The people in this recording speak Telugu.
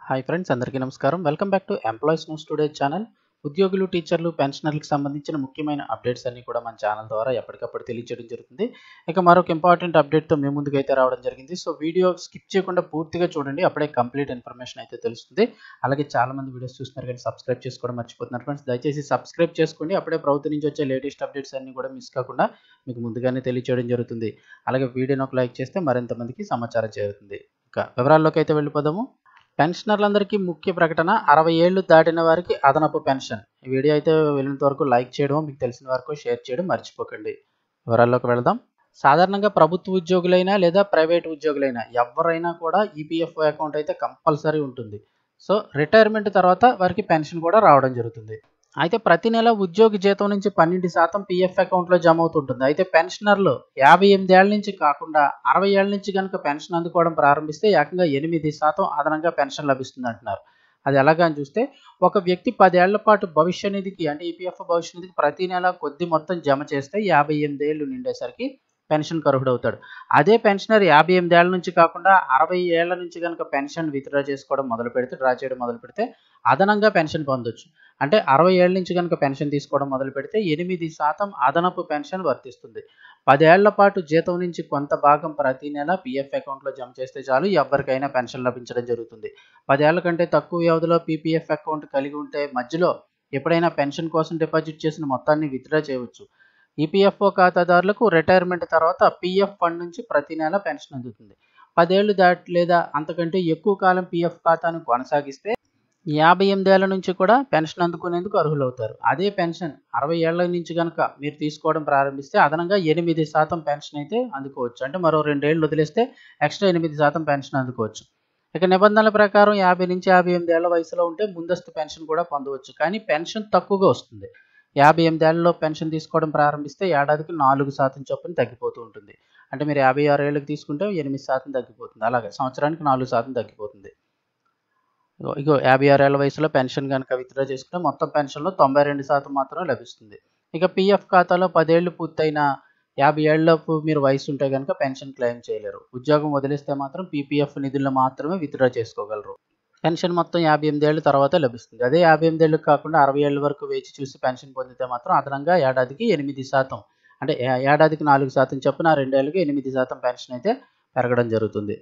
హాయ్ ఫ్రెండ్స్, అందరికీ నమస్కారం. Welcome back to employees news today channel. ఉద్యోగులు, టీచర్లు, పెన్షనర్లకు సంబంధించిన ముఖ్యమైన అప్డేట్స్ అన్ని కూడా మన ఛానల్ ద్వారా ఎప్పటికప్పుడు తెలియజేయడం జరుగుతుంది. ఇక మరొక ఇంపార్టెంట్ అప్డేట్తో మీ ముందుకైతే రావడం జరిగింది. సో వీడియో స్కిప్ చేయకుండా పూర్తిగా చూడండి, అప్పుడే కంప్లీట్ ఇన్ఫర్మేషన్ అయితే తెలుస్తుంది. అలాగే చాలామంది వీడియోస్ చూస్తున్నారు కానీ సబ్స్క్రైబ్ చేసుకోవడం మర్చిపోతున్నారు ఫ్రెండ్స్. దయచేసి సబ్స్క్రైబ్ చేసుకోండి, అప్పుడే ప్రభుత్వం నుంచి వచ్చే లేటెస్ట్ అప్డేట్స్ అన్ని కూడా మిస్ కాకుండా మీకు ముందుగానే తెలియజేయడం జరుగుతుంది. అలాగే వీడియోని ఒక లైక్ చేస్తే మరింత మందికి సమాచారం చేరుతుంది. ఇక వివరాల్లోకి అయితే వెళ్ళిపోదాము. పెన్షనర్లందరికీ ముఖ్య ప్రకటన, 60 ఏళ్లు దాటిన వారికి అదనపు పెన్షన్. ఈ వీడియో అయితే వెళ్ళినంత వరకు లైక్ చేయడం, మీకు తెలిసిన వరకు షేర్ చేయడం మర్చిపోకండి. వివరాల్లోకి వెళదాం. సాధారణంగా ప్రభుత్వ ఉద్యోగులైనా లేదా ప్రైవేట్ ఉద్యోగులైనా ఎవరైనా కూడా ఈపీఎఫ్ఓ అకౌంట్ అయితే కంపల్సరీ ఉంటుంది. సో రిటైర్మెంట్ తర్వాత వారికి పెన్షన్ కూడా రావడం జరుగుతుంది. అయితే ప్రతి నెల ఉద్యోగి జీతం నుంచి 12% పీఎఫ్ అకౌంట్లో జమ అవుతుంటుంది. అయితే పెన్షనర్లు 58 ఏళ్ల నుంచి కాకుండా 60 ఏళ్ల నుంచి కనుక పెన్షన్ అందుకోవడం ప్రారంభిస్తే ఏకంగా 8% అదనంగా పెన్షన్ లభిస్తుంది అంటున్నారు. అది ఎలాగా అని చూస్తే, ఒక వ్యక్తి 10 ఏళ్ల పాటు భవిష్య నిధికి అంటే ఈపీఎఫ్ భవిష్య నిధికి ప్రతి నెల కొద్ది మొత్తం జమ చేస్తే 58 ఏళ్లు నిండేసరికి పెన్షన్కి అర్హుడవుతాడు. అదే పెన్షనర్ 58 ఏళ్ల నుంచి కాకుండా 60 ఏళ్ల నుంచి కనుక పెన్షన్ విత్డ్రా చేసుకోవడం మొదలు పెడితే, డ్రా చేయడం మొదలు పెడితే అదనంగా పెన్షన్ పొందొచ్చు. అంటే 60 ఏళ్ల నుంచి కనుక పెన్షన్ తీసుకోవడం మొదలు పెడితే 8% అదనపు పెన్షన్ వర్తిస్తుంది. 10 ఏళ్ల పాటు జీతం నుంచి కొంత భాగం ప్రతి నెల పీఎఫ్ అకౌంట్లో జమ చేస్తే చాలు, ఎవరికైనా పెన్షన్ లభించడం జరుగుతుంది. 10 ఏళ్ల కంటే తక్కువ వ్యవధిలో పీపీఎఫ్ అకౌంట్ కలిగి ఉంటే మధ్యలో ఎప్పుడైనా పెన్షన్ కోసం డిపాజిట్ చేసిన మొత్తాన్ని విత్డ్రా చేయవచ్చు. ఈపీఎఫ్ఓ ఖాతాదారులకు రిటైర్మెంట్ తర్వాత పీఎఫ్ ఫండ్ నుంచి ప్రతి నెల పెన్షన్ అందుతుంది. 10 ఏళ్లు దాటి లేదా అంతకంటే ఎక్కువ కాలం పీఎఫ్ ఖాతాను కొనసాగిస్తే 58 ఏళ్ల నుంచి కూడా పెన్షన్ అందుకునేందుకు అర్హులవుతారు. అదే పెన్షన్ 60 ఏళ్ల నుంచి కనుక మీరు తీసుకోవడం ప్రారంభిస్తే అదనంగా 8% పెన్షన్ అయితే అందుకోవచ్చు. అంటే మరో 2 ఏళ్ళు వదిలేస్తే ఎక్స్ట్రా 8% పెన్షన్ అందుకోవచ్చు. ఇక నిబంధనల ప్రకారం 50 నుంచి 58 ఏళ్ల వయసులో ఉంటే ముందస్తు పెన్షన్ కూడా పొందవచ్చు, కానీ పెన్షన్ తక్కువగా వస్తుంది. 58 ఏళ్లలో పెన్షన్ తీసుకోవడం ప్రారంభిస్తే ఏడాదికి 4% చొప్పున తగ్గిపోతూ ఉంటుంది. అంటే మీరు 56 ఏళ్ళకి తీసుకుంటే 8% తగ్గిపోతుంది. అలాగే సంవత్సరానికి 4% తగ్గిపోతుంది. ఇగో 56 ఏళ్ల వయసులో పెన్షన్ కనుక విత్డ్రా చేసుకుంటే మొత్తం పెన్షన్లో 92% మాత్రమే లభిస్తుంది. ఇక పీఎఫ్ ఖాతాలో 10 ఏళ్లు పూర్తయిన 50 ఏళ్లలోపు మీరు వయసు ఉంటే కనుక పెన్షన్ క్లెయిమ్ చేయలేరు. ఉద్యోగం వదిలేస్తే మాత్రం పీపీఎఫ్ నిధుల్లో మాత్రమే విత్డ్రా చేసుకోగలరు. పెన్షన్ మొత్తం 58 ఏళ్ల తర్వాత లభిస్తుంది. అదే 58 ఏళ్ళకి కాకుండా 60 ఏళ్ల వరకు వేచి చూసి పెన్షన్ పొందితే మాత్రం అదనంగా ఏడాదికి 8%, అంటే ఏడాదికి 4% చొప్పున 2 ఏళ్ళకి 8% పెన్షన్ అయితే పెరగడం జరుగుతుంది.